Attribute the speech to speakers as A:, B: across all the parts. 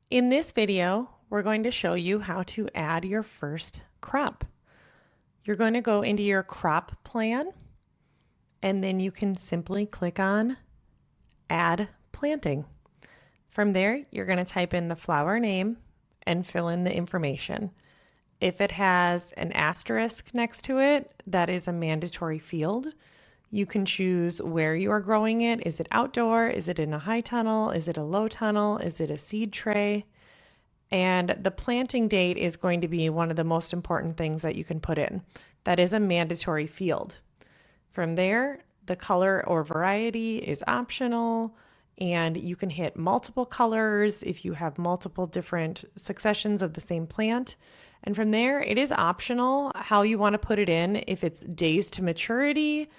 A: In this video, we're going to show you how to add your first crop. You're going to go into your crop plan, and then you can simply click on Add Planting. From there, you're going to type in the flower name and fill in the information. If it has an asterisk next to it, that is a mandatory field. You can choose where you are growing it. Is it outdoor? Is it in a high tunnel? Is it a low tunnel? Is it a seed tray? And the planting date is going to be one of the most important things that you can put in. That is a mandatory field. From there, the color or variety is optional, and you can hit multiple colors if you have multiple different successions of the same plant. And from there, it is optional how you want to put it in, if it's days to maturity,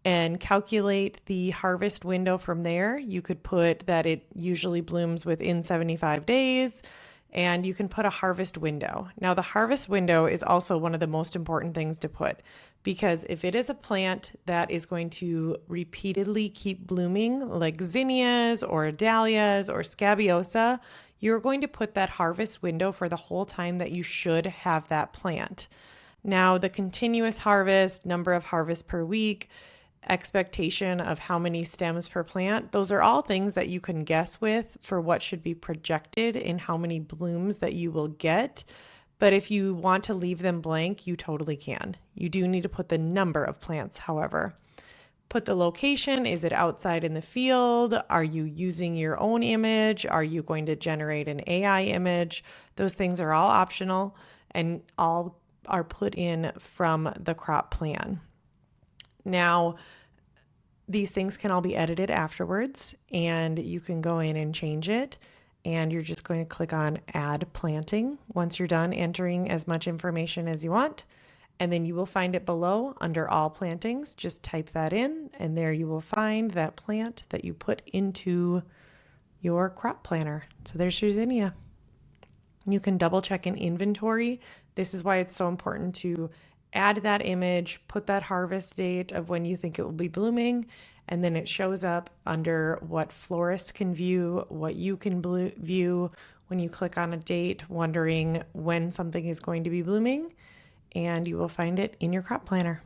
A: and calculate the harvest window from there. You could put that it usually blooms within 75 days, and you can put a harvest window. Now, the harvest window is also one of the most important things to put, because if it is a plant that is going to repeatedly keep blooming, like zinnias or dahlias or scabiosa, you're going to put that harvest window for the whole time that you should have that plant. Now, the continuous harvest, number of harvests per week, expectation of how many stems per plant, those are all things that you can guess with for what should be projected in how many blooms that you will get. But if you want to leave them blank, you totally can. You do need to put the number of plants, however. Put the location. Is it outside in the field? Are you using your own image? Are you going to generate an AI image? Those things are all optional and all are put in from the crop plan. Now, these things can all be edited afterwards, and you can go in and change it. And you're just going to click on Add Planting once you're done entering as much information as you want. And then you will find it below under All Plantings. Just type that in, and there you will find that plant that you put into your crop planner. So there's your zinnia. You can double check in inventory. This is why it's so important to add that image, put that harvest date of when you think it will be blooming, and then it shows up under what florists can view, what you can view when you click on a date, wondering when something is going to be blooming, and you will find it in your crop planner.